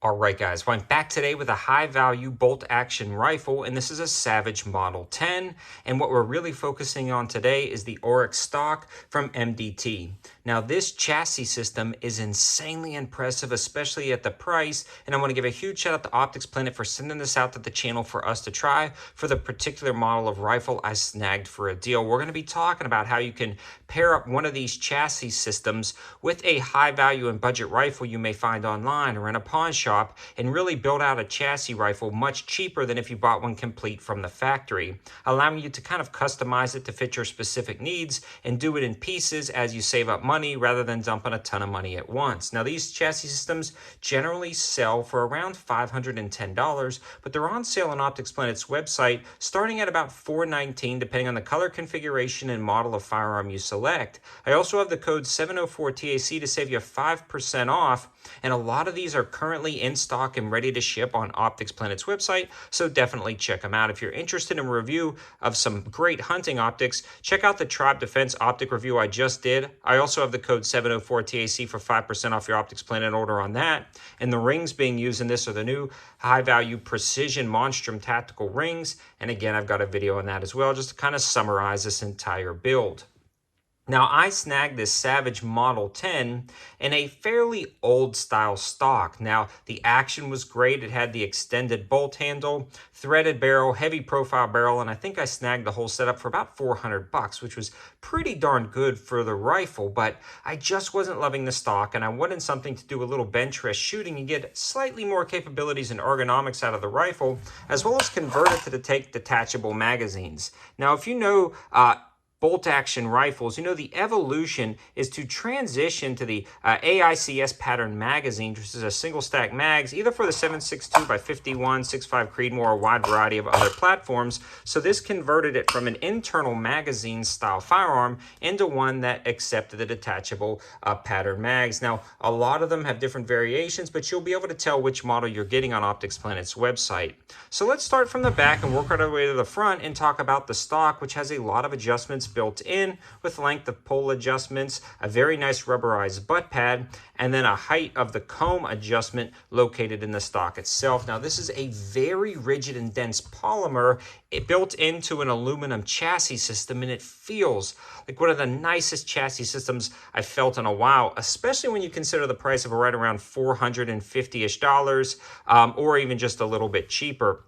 All right, guys, well, I'm back today with a high-value bolt-action rifle, and this is a Savage Model 10. And what we're really focusing on today is the Oryx stock from MDT. Now, this chassis system is insanely impressive, especially at the price. And I want to give a huge shout out to Optics Planet for sending this out to the channel for us to try for the particular model of rifle I snagged for a deal. We're going to be talking about how you can pair up one of these chassis systems with a high-value and budget rifle you may find online or in a pawn shop, and really build out a chassis rifle much cheaper than if you bought one complete from the factory, allowing you to kind of customize it to fit your specific needs and do it in pieces as you save up money rather than dumping a ton of money at once. Now, these chassis systems generally sell for around $510, but they're on sale on Optics Planet's website starting at about $419 depending on the color configuration and model of firearm you select. I also have the code 704TAC to save you 5% off, and a lot of these are currently in stock and ready to ship on Optics Planet's website, so definitely check them out. If you're interested in a review of some great hunting optics, check out the Tribe Defense optic review I just did. I also have the code 704TAC for 5% off your Optics Planet order on that. And the rings being used in this are the new high-value Precision Monstrum tactical rings. And again, I've got a video on that as well, just to kind of summarize this entire build. Now, I snagged this Savage Model 10 in a fairly old style stock. Now, the action was great. It had the extended bolt handle, threaded barrel, heavy profile barrel, and I think I snagged the whole setup for about $400, which was pretty darn good for the rifle, but I just wasn't loving the stock, and I wanted something to do a little bench rest shooting and get slightly more capabilities and ergonomics out of the rifle, as well as convert it to take detachable magazines. Now, if you know, bolt-action rifles, you know, the evolution is to transition to the AICS pattern magazine, which is a single stack mags, either for the 7.62 by 51, 6.5 Creedmoor, or a wide variety of other platforms. So this converted it from an internal magazine style firearm into one that accepted the detachable pattern mags. Now, a lot of them have different variations, but you'll be able to tell which model you're getting on Optics Planet's website. So let's start from the back and work our way to the front and talk about the stock, which has a lot of adjustments built in with length of pull adjustments, a very nice rubberized butt pad, and then a height of the comb adjustment located in the stock itself. Now, this is a very rigid and dense polymer built into an aluminum chassis system, and it feels like one of the nicest chassis systems I've felt in a while, especially when you consider the price of right around $450-ish, or even just a little bit cheaper.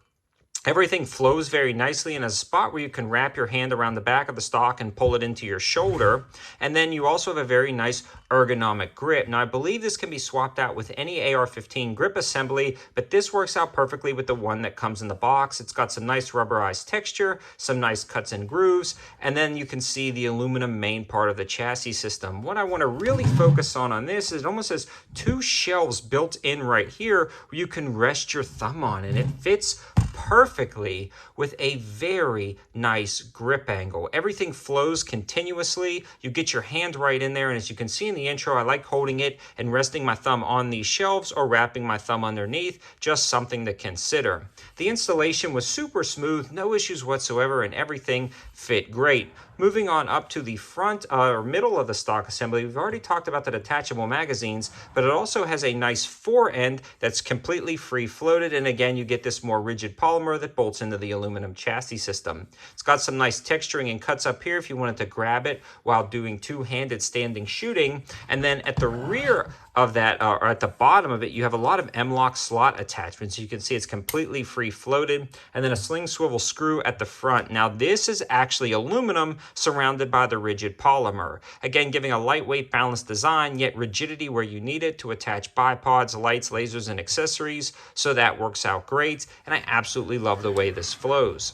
Everything flows very nicely and has a spot where you can wrap your hand around the back of the stock and pull it into your shoulder. And then you also have a very nice ergonomic grip. Now, I believe this can be swapped out with any AR-15 grip assembly, but this works out perfectly with the one that comes in the box. It's got some nice rubberized texture, some nice cuts and grooves, and then you can see the aluminum main part of the chassis system. What I want to really focus on this is it almost has two shelves built in right here where you can rest your thumb on, and it fits perfectly with a very nice grip angle. Everything flows continuously. You get your hand right in there, and as you can see in the intro, I like holding it and resting my thumb on these shelves or wrapping my thumb underneath, just something to consider. The installation was super smooth, no issues whatsoever, and everything fit great. Moving on up to the front or middle of the stock assembly, we've already talked about the detachable magazines, but it also has a nice fore end that's completely free floated, and again, you get this more rigid polymer that bolts into the aluminum chassis system. It's got some nice texturing and cuts up here if you wanted to grab it while doing two-handed standing shooting, and then at the rear of that, or at the bottom of it, you have a lot of M-LOK slot attachments. You can see it's completely free floated, and then a sling swivel screw at the front. Now, this is actually aluminum surrounded by the rigid polymer. Again, giving a lightweight, balanced design, yet rigidity where you need it to attach bipods, lights, lasers, and accessories. So that works out great, and I absolutely love the way this flows.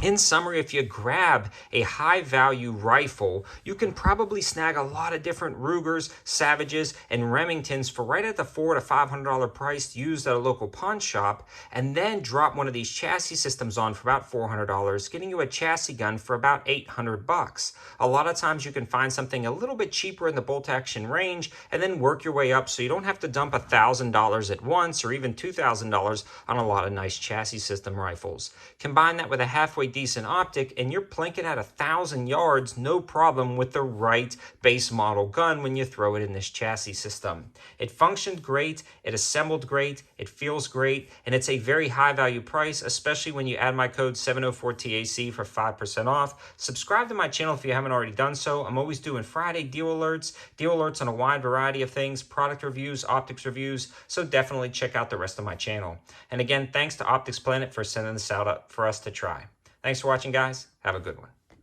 In summary, if you grab a high-value rifle, you can probably snag a lot of different Rugers, Savages, and Remingtons for right at the $400 to $500 price used at a local pawn shop, and then drop one of these chassis systems on for about $400, getting you a chassis gun for about $800. A lot of times you can find something a little bit cheaper in the bolt-action range and then work your way up so you don't have to dump $1,000 at once or even $2,000 on a lot of nice chassis system rifles. Combine that with a half halfway decent optic, and you're plinking at 1,000 yards, no problem, with the right base model gun when you throw it in this chassis system. It functioned great, it assembled great, it feels great, and it's a very high value price, especially when you add my code 704TAC for 5% off. Subscribe to my channel if you haven't already done so. I'm always doing Friday deal alerts on a wide variety of things, product reviews, optics reviews, so definitely check out the rest of my channel. And again, thanks to Optics Planet for sending this out for us to try. Thanks for watching, guys. Have a good one.